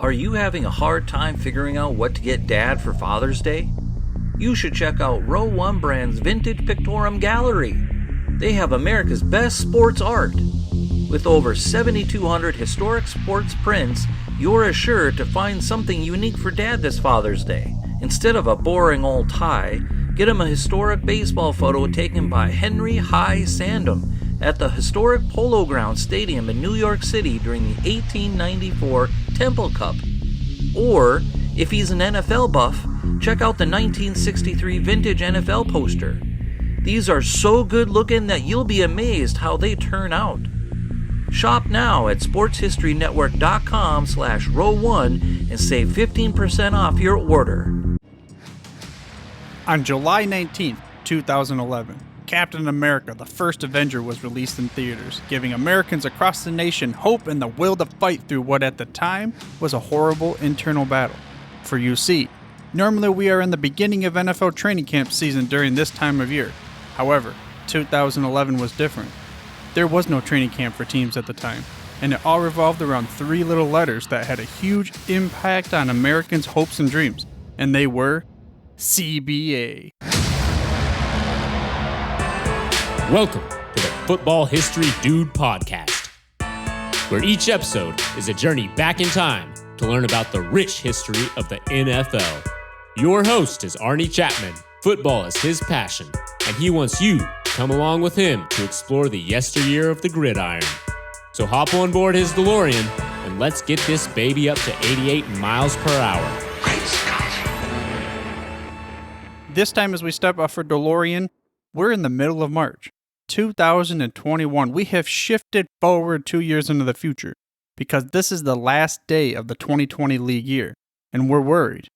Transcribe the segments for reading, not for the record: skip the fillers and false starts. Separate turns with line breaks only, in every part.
Are you having a hard time figuring out what to get Dad for Father's Day? You should check out Row 1 Brand's Vintage Pictorum Gallery. They have America's best sports art. With over 7,200 historic sports prints, you're assured to find something unique for Dad this Father's Day. Instead of a boring old tie, get him a historic baseball photo taken by Henry High Sandom at the historic Polo Grounds Stadium in New York City during the 1894 Temple Cup. Or, if he's an NFL buff, check out the 1963 vintage NFL poster. These are so good looking that you'll be amazed how they turn out. Shop now at sportshistorynetwork.com/row1 and save 15% off your order.
On July 19th, 2011, Captain America, the First Avenger was released in theaters, giving Americans across the nation hope and the will to fight through what at the time was a horrible internal battle. For you see, normally we are in the beginning of NFL training camp season during this time of year. However, 2011 was different. There was no training camp for teams at the time, and it all revolved around three little letters that had a huge impact on Americans' hopes and dreams, and they were CBA.
Welcome to the Football History Dude podcast, where each episode is a journey back in time to learn about the rich history of the NFL. Your host is Arnie Chapman. Football is his passion, and he wants you to come along with him to explore the yesteryear of the gridiron. So hop on board his DeLorean and let's get this baby up to 88 miles per hour.
Great Scott!
This time as we step off for DeLorean, we're in the middle of March. 2021. We have shifted forward 2 years into the future because this is the last day of the 2020 league year, and we're worried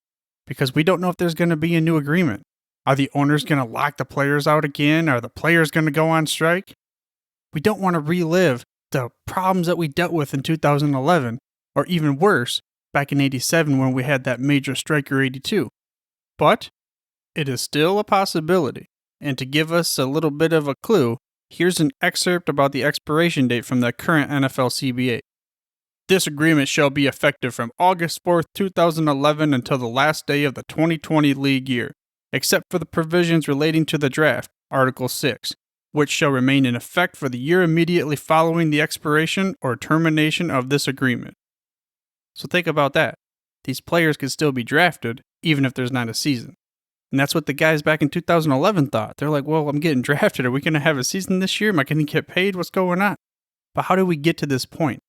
because we don't know if there's going to be a new agreement. Are the owners going to lock the players out again? Are the players going to go on strike? We don't want to relive the problems that we dealt with in 2011, or even worse, back in 87 when we had that major strike or 82. But it is still a possibility. And to give us a little bit of a clue, here's an excerpt about the expiration date from the current NFL CBA. This agreement shall be effective from August 4th, 2011 until the last day of the 2020 league year, except for the provisions relating to the draft, Article 6, which shall remain in effect for the year immediately following the expiration or termination of this agreement. So think about that. These players could still be drafted, even if there's not a season. And that's what the guys back in 2011 thought. They're like, well, I'm getting drafted. Are we going to have a season this year? Am I going to get paid? What's going on? But how did we get to this point?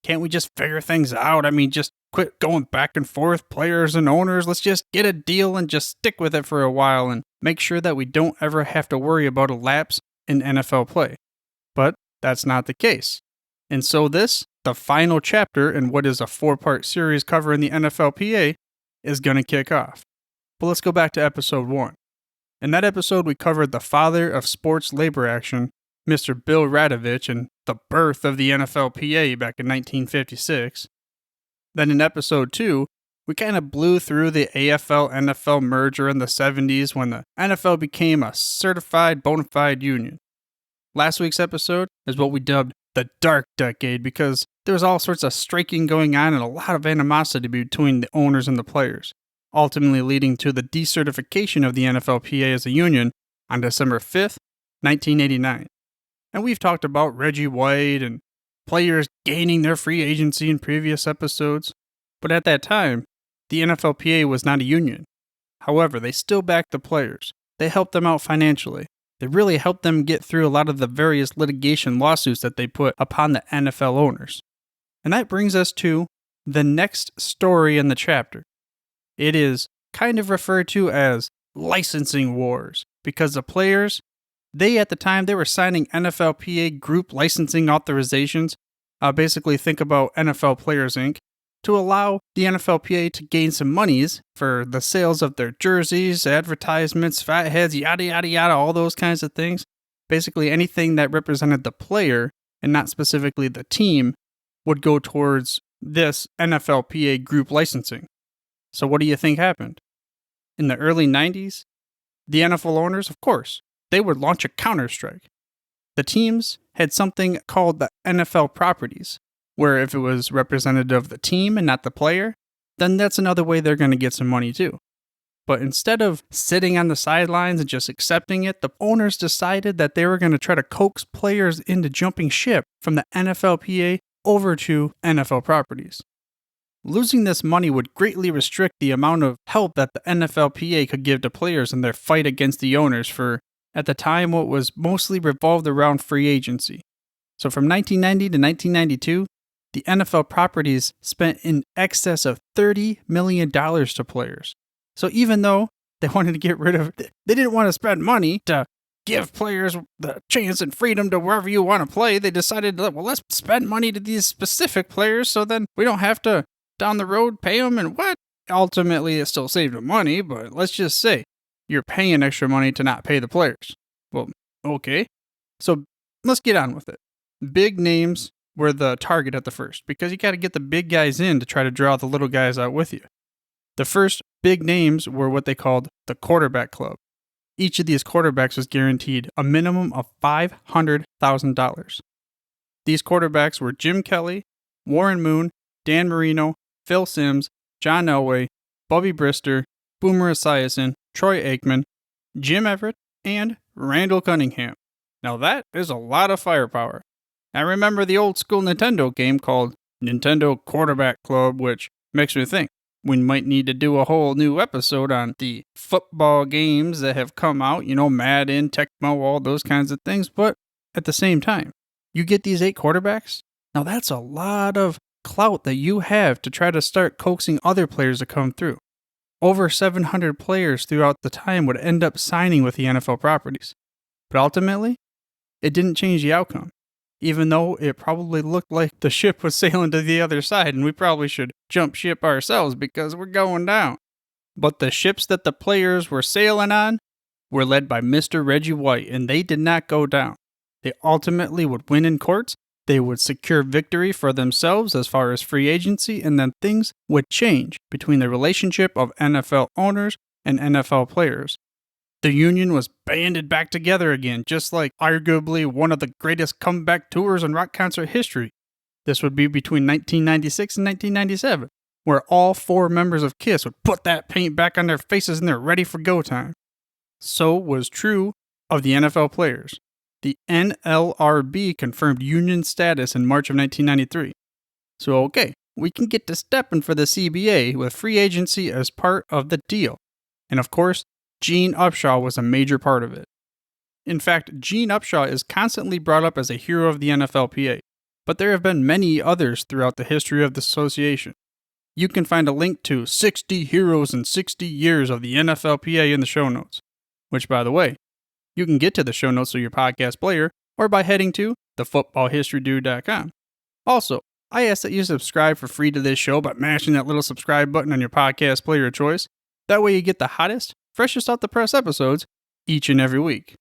Can't we just figure things out? I mean, just quit going back and forth, players and owners. Let's just get a deal and just stick with it for a while and make sure that we don't ever have to worry about a lapse in NFL play. But that's not the case. And so this, the final chapter in what is a 4-part series covering the NFLPA, is going to kick off. But let's go back to episode 1. In that episode, we covered the father of sports labor action, Mr. Bill Radovich, and the birth of the NFLPA back in 1956. Then in episode 2, we kind of blew through the AFL-NFL merger in the 70s when the NFL became a certified bona fide union. Last week's episode is what we dubbed the Dark Decade because there was all sorts of striking going on and a lot of animosity between the owners and the players, ultimately leading to the decertification of the NFLPA as a union on December 5th, 1989. And we've talked about Reggie White and players gaining their free agency in previous episodes, but at that time, the NFLPA was not a union. However, they still backed the players. They helped them out financially. They really helped them get through a lot of the various litigation lawsuits that they put upon the NFL owners. And that brings us to the next story in the chapter. It is kind of referred to as licensing wars because the players, at the time, they were signing NFLPA group licensing authorizations, basically think about NFL Players Inc., to allow the NFLPA to gain some monies for the sales of their jerseys, advertisements, fatheads, yada, yada, yada, all those kinds of things. Basically anything that represented the player and not specifically the team would go towards this NFLPA group licensing. So what do you think happened? In the early 90s, the NFL owners, of course, they would launch a counter-strike. The teams had something called the NFL properties, where if it was representative of the team and not the player, then that's another way they're going to get some money too. But instead of sitting on the sidelines and just accepting it, the owners decided that they were going to try to coax players into jumping ship from the NFLPA over to NFL properties. Losing this money would greatly restrict the amount of help that the NFLPA could give to players in their fight against the owners for, at the time, what was mostly revolved around free agency. So from 1990 to 1992, the NFL properties spent in excess of $30 million to players. So even though they wanted to get rid of, they didn't want to spend money to give players the chance and freedom to wherever you want to play, they decided, well, let's spend money to these specific players so then we don't have to down the road pay them and what? Ultimately, it still saved them money, but let's just say you're paying extra money to not pay the players. Well, okay. So let's get on with it. Big names were the target at the first because you got to get the big guys in to try to draw the little guys out with you. The first big names were what they called the quarterback club. Each of these quarterbacks was guaranteed a minimum of $500,000. These quarterbacks were Jim Kelly, Warren Moon, Dan Marino, Phil Simms, John Elway, Bubby Brister, Boomer Esiason, Troy Aikman, Jim Everett, and Randall Cunningham. Now that is a lot of firepower. I remember the old school Nintendo game called Nintendo Quarterback Club, which makes me think we might need to do a whole new episode on the football games that have come out, Madden, Tecmo, all those kinds of things. But at the same time, you get these 8 quarterbacks. Now that's a lot of clout that you have to try to start coaxing other players to come through. Over 700 players throughout the time would end up signing with the NFL properties. But ultimately, it didn't change the outcome. Even though it probably looked like the ship was sailing to the other side and we probably should jump ship ourselves because we're going down. But the ships that the players were sailing on were led by Mr. Reggie White, and they did not go down. They ultimately would win in courts. They would secure victory for themselves as far as free agency, and then things would change between the relationship of NFL owners and NFL players. The union was banded back together again, just like arguably one of the greatest comeback tours in rock concert history. This would be between 1996 and 1997, where all 4 members of KISS would put that paint back on their faces and they're ready for go time. So was true of the NFL players. The NLRB confirmed union status in March of 1993. So okay, we can get to stepping for the CBA with free agency as part of the deal. And of course, Gene Upshaw was a major part of it. In fact, Gene Upshaw is constantly brought up as a hero of the NFLPA, but there have been many others throughout the history of the association. You can find a link to 60 Heroes in 60 Years of the NFLPA in the show notes, which, by the way, you can get to the show notes of your podcast player or by heading to thefootballhistorydude.com. Also, I ask that you subscribe for free to this show by mashing that little subscribe button on your podcast player of choice. That way you get the hottest, freshest off the press episodes each and every week.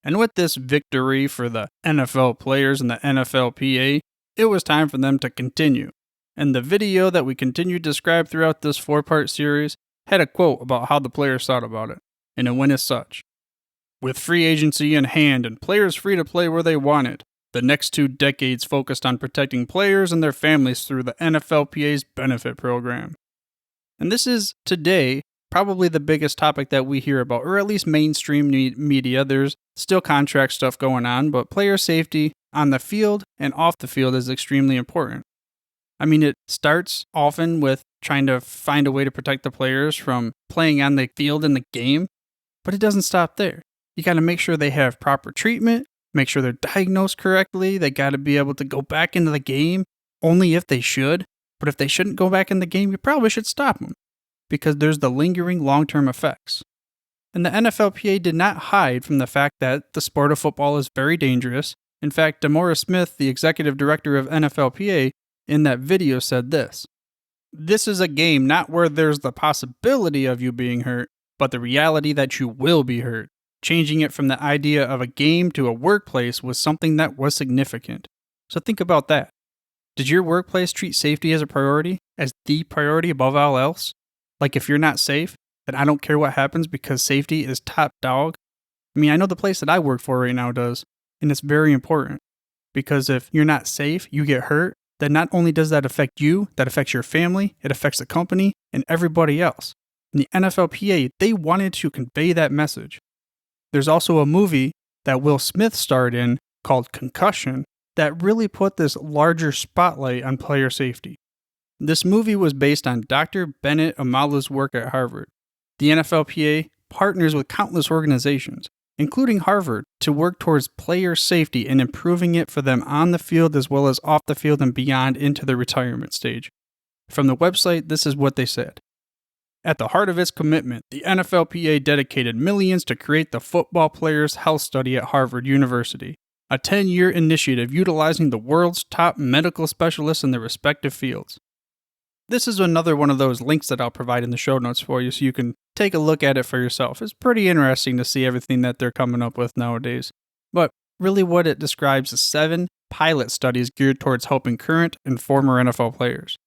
And with this victory for the NFL players and the NFLPA, it was time for them to continue. And the video that we continued to describe throughout this 4-part series had a quote about how the players thought about it, and it went as such. With free agency in hand and players free to play where they wanted, the next 2 decades focused on protecting players and their families through the NFLPA's benefit program. And this is, today, probably the biggest topic that we hear about, or at least mainstream media. There's still contract stuff going on, but player safety on the field and off the field is extremely important. I mean, it starts often with trying to find a way to protect the players from playing on the field in the game, but it doesn't stop there. You got to make sure they have proper treatment, make sure they're diagnosed correctly. They got to be able to go back into the game only if they should. But if they shouldn't go back in the game, you probably should stop them because there's the lingering long-term effects. And the NFLPA did not hide from the fact that the sport of football is very dangerous. In fact, Demora Smith, the executive director of NFLPA, in that video said this: "This is a game not where there's the possibility of you being hurt, but the reality that you will be hurt. Changing it from the idea of a game to a workplace was something that was significant." So think about that. Did your workplace treat safety as a priority, as the priority above all else? Like if you're not safe, then I don't care what happens because safety is top dog? I mean, I know the place that I work for right now does, and it's very important. Because if you're not safe, you get hurt, then not only does that affect you, that affects your family, it affects the company, and everybody else. And the NFLPA, they wanted to convey that message. There's also a movie that Will Smith starred in called Concussion that really put this larger spotlight on player safety. This movie was based on Dr. Bennett Omalu's work at Harvard. The NFLPA partners with countless organizations, including Harvard, to work towards player safety and improving it for them on the field as well as off the field and beyond into the retirement stage. From the website, this is what they said. At the heart of its commitment, the NFLPA dedicated millions to create the Football Players Health Study at Harvard University, a 10-year initiative utilizing the world's top medical specialists in their respective fields. This is another one of those links that I'll provide in the show notes for you so you can take a look at it for yourself. It's pretty interesting to see everything that they're coming up with nowadays. But really what it describes is 7 pilot studies geared towards helping current and former NFL players.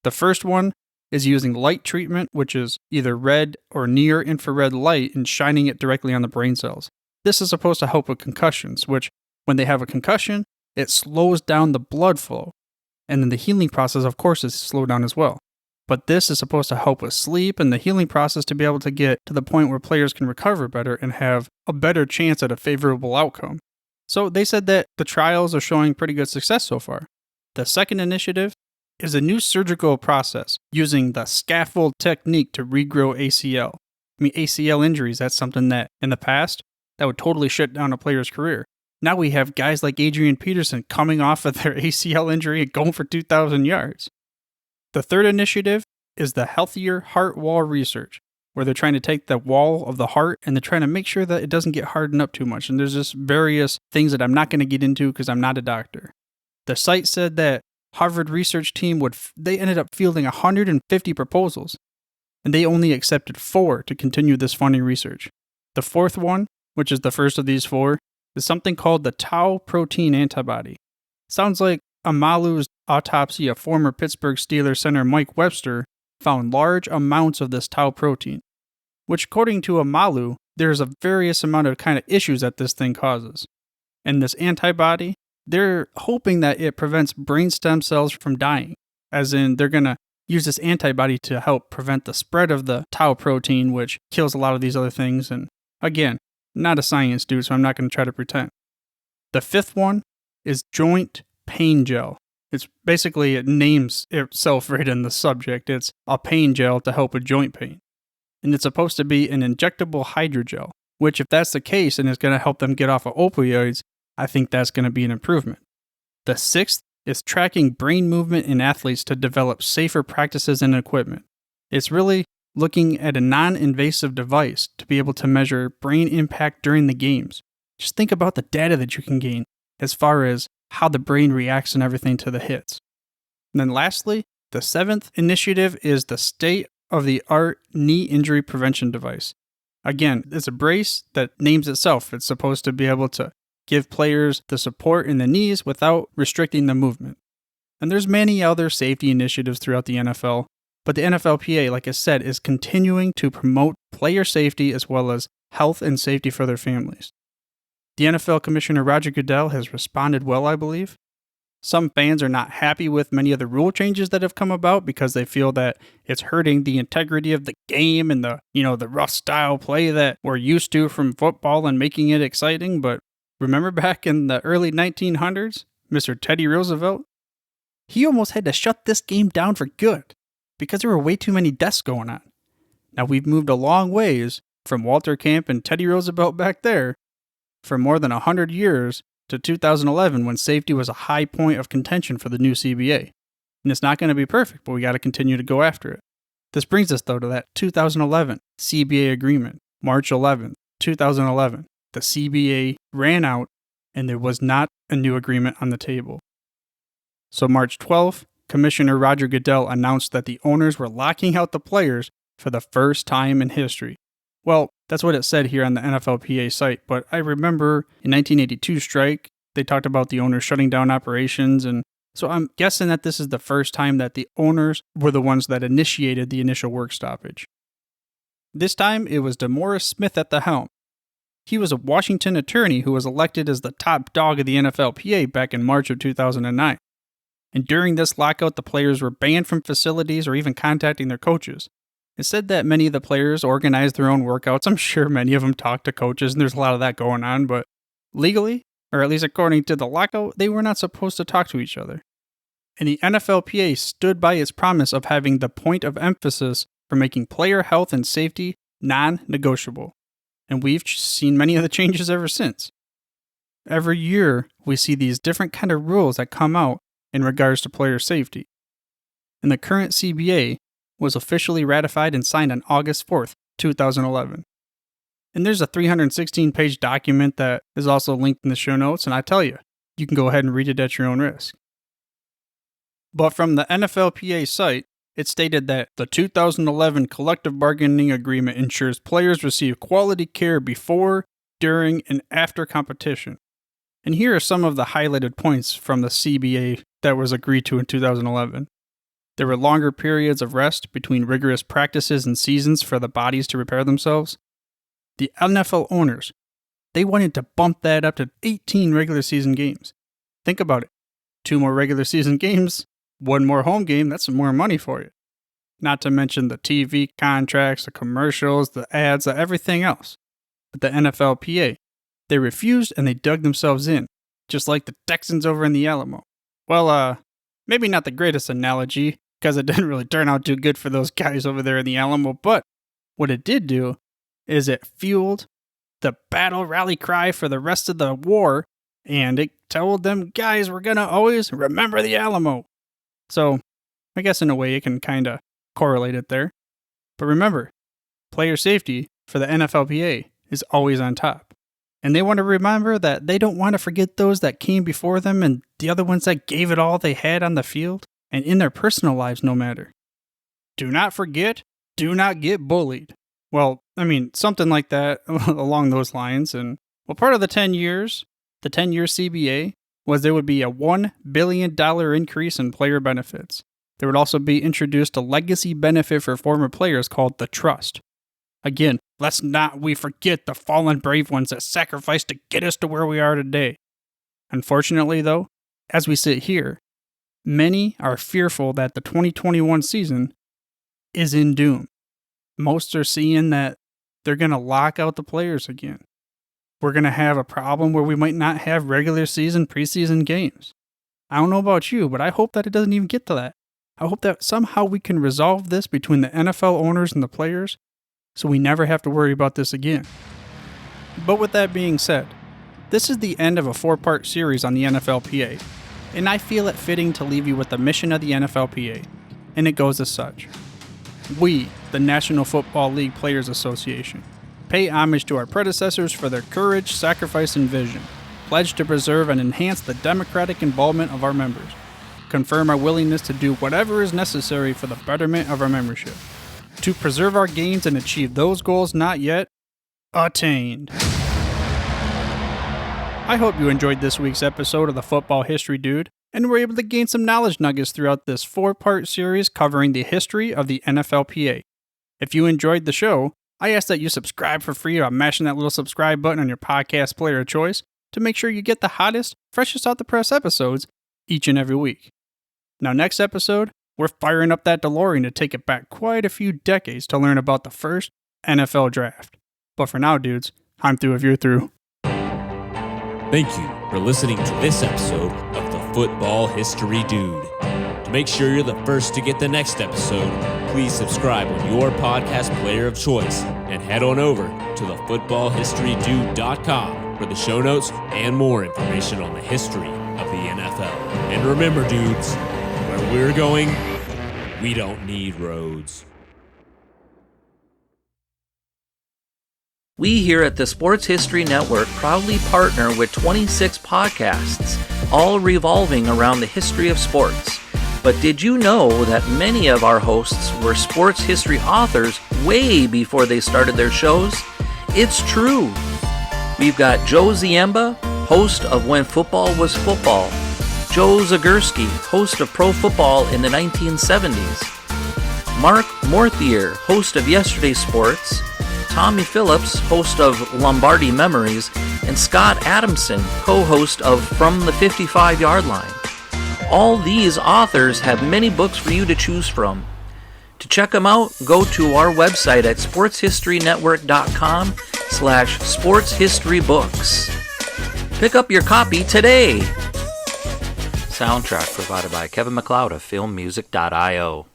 The first one is using light treatment, which is either red or near infrared light, and shining it directly on the brain cells. This is supposed to help with concussions, which, when they have a concussion, it slows down the blood flow. And then the healing process, of course, is slowed down as well. But this is supposed to help with sleep and the healing process to be able to get to the point where players can recover better and have a better chance at a favorable outcome. So they said that the trials are showing pretty good success so far. The second initiative is a new surgical process using the scaffold technique to regrow ACL. I mean, ACL injuries, that's something that in the past, that would totally shut down a player's career. Now we have guys like Adrian Peterson coming off of their ACL injury and going for 2,000 yards. The third initiative is the Healthier Heart Wall Research, where they're trying to take the wall of the heart and they're trying to make sure that it doesn't get hardened up too much. And there's just various things that I'm not going to get into because I'm not a doctor. The site said that Harvard research team they ended up fielding 150 proposals, and they only accepted 4 to continue this funding research. The fourth one, which is the first of these 4, is something called the tau protein antibody. Sounds like Omalu's autopsy of former Pittsburgh Steelers center Mike Webster found large amounts of this tau protein, which according to Omalu, there's a various amount of kind of issues that this thing causes. And this antibody, they're hoping that it prevents brain stem cells from dying, as in they're going to use this antibody to help prevent the spread of the tau protein, which kills a lot of these other things. And again, not a science dude, so I'm not going to try to pretend. The fifth one is joint pain gel. It's basically, it names itself right in the subject. It's a pain gel to help with joint pain. And it's supposed to be an injectable hydrogel, which if that's the case and it's going to help them get off of opioids, I think that's going to be an improvement. The sixth is tracking brain movement in athletes to develop safer practices and equipment. It's really looking at a non-invasive device to be able to measure brain impact during the games. Just think about the data that you can gain as far as how the brain reacts and everything to the hits. And then lastly, the seventh initiative is the state-of-the-art knee injury prevention device. Again, it's a brace that names itself. It's supposed to be able to give players the support in the knees without restricting the movement. And there's many other safety initiatives throughout the NFL, but the NFLPA, like I said, is continuing to promote player safety as well as health and safety for their families. The NFL Commissioner Roger Goodell has responded well, I believe. Some fans are not happy with many of the rule changes that have come about because they feel that it's hurting the integrity of the game and the rough style play that we're used to from football and making it exciting. But remember back in the early 1900s, Mr. Teddy Roosevelt? He almost had to shut this game down for good because there were way too many deaths going on. Now we've moved a long ways from Walter Camp and Teddy Roosevelt back there for more than 100 years to 2011 when safety was a high point of contention for the new CBA. And it's not going to be perfect, but we got to continue to go after it. This brings us, though, to that 2011 CBA agreement, March 11th, 2011. The CBA ran out and there was not a new agreement on the table. So March 12th, Commissioner Roger Goodell announced that the owners were locking out the players for the first time in history. Well, that's what it said here on the NFLPA site, but I remember in 1982 strike, they talked about the owners shutting down operations, and so I'm guessing that this is the first time that the owners were the ones that initiated the initial work stoppage. This time, it was DeMaurice Smith at the helm. He was a Washington attorney who was elected as the top dog of the NFLPA back in March of 2009. And during this lockout, the players were banned from facilities or even contacting their coaches. It said that many of the players organized their own workouts. I'm sure many of them talked to coaches, and there's a lot of that going on, but legally, or at least according to the lockout, they were not supposed to talk to each other. And the NFLPA stood by its promise of having the point of emphasis for making player health and safety non-negotiable. And we've seen many of the changes ever since. Every year, we see these different kind of rules that come out in regards to player safety. And the current CBA was officially ratified and signed on August 4th, 2011. And there's a 316-page document that is also linked in the show notes, and I tell you, you can go ahead and read it at your own risk. But from the NFLPA site, it stated that the 2011 collective bargaining agreement ensures players receive quality care before, during, and after competition. And here are some of the highlighted points from the CBA that was agreed to in 2011. There were longer periods of rest between rigorous practices and seasons for the bodies to repair themselves. The NFL owners, they wanted to bump that up to 18 regular season games. Think about it. 2 more regular season games, 1 more home game, that's some more money for you. Not to mention the TV contracts, the commercials, the ads, everything else. But the NFLPA, they refused and they dug themselves in, just like the Texans over in the Alamo. Well, maybe not the greatest analogy, because it didn't really turn out too good for those guys over there in the Alamo, but what it did do is it fueled the battle rally cry for the rest of the war, and it told them guys, we're gonna always remember the Alamo. So, I guess in a way it can kind of correlate it there. But remember, player safety for the NFLPA is always on top. And they want to remember that they don't want to forget those that came before them and the other ones that gave it all they had on the field and in their personal lives no matter. Do not forget, do not get bullied. Well, I mean, something like that along those lines. And well, part of the 10 years, the 10-year CBA, was there would be a $1 billion increase in player benefits. There would also be introduced a legacy benefit for former players called the Trust. Again, let's not we forget the fallen brave ones that sacrificed to get us to where we are today. Unfortunately, though, as we sit here, many are fearful that the 2021 season is in doom. Most are seeing that they're going to lock out the players again. We're going to have a problem where we might not have regular season, preseason games. I don't know about you, but I hope that it doesn't even get to that. I hope that somehow we can resolve this between the NFL owners and the players so we never have to worry about this again. But with that being said, this is the end of a 4-part series on the NFLPA, and I feel it fitting to leave you with the mission of the NFLPA, and it goes as such. We, the National Football League Players Association, pay homage to our predecessors for their courage, sacrifice, and vision, pledge to preserve and enhance the democratic involvement of our members, confirm our willingness to do whatever is necessary for the betterment of our membership, to preserve our gains and achieve those goals not yet attained. I hope you enjoyed this week's episode of the Football History Dude, and were able to gain some knowledge nuggets throughout this 4-part series covering the history of the NFLPA. If you enjoyed the show, I ask that you subscribe for free by mashing that little subscribe button on your podcast player of choice to make sure you get the hottest, freshest out the press episodes each and every week. Now, next episode, we're firing up that DeLorean to take it back quite a few decades to learn about the first NFL draft. But for now, dudes, I'm through if you're through.
Thank you for listening to this episode of the Football History Dude. To make sure you're the first to get the next episode, please subscribe on your podcast player of choice and head on over to thefootballhistorydude.com for the show notes and more information on the history of the NFL. And remember, dudes, where we're going, we don't need roads.
We here at the Sports History Network proudly partner with 26 podcasts, all revolving around the history of sports. But did you know that many of our hosts were sports history authors way before they started their shows? It's true. We've got Joe Ziemba, host of When Football Was Football, Joe Zagurski, host of Pro Football in the 1970s, Mark Morthier, host of Yesterday Sports, Tommy Phillips, host of Lombardi Memories, and Scott Adamson, co-host of From the 55-Yard Line. All these authors have many books for you to choose from. To check them out, go to our website at sportshistorynetwork.com/sportshistorybooks. Pick up your copy today. Soundtrack provided by Kevin MacLeod of filmmusic.io.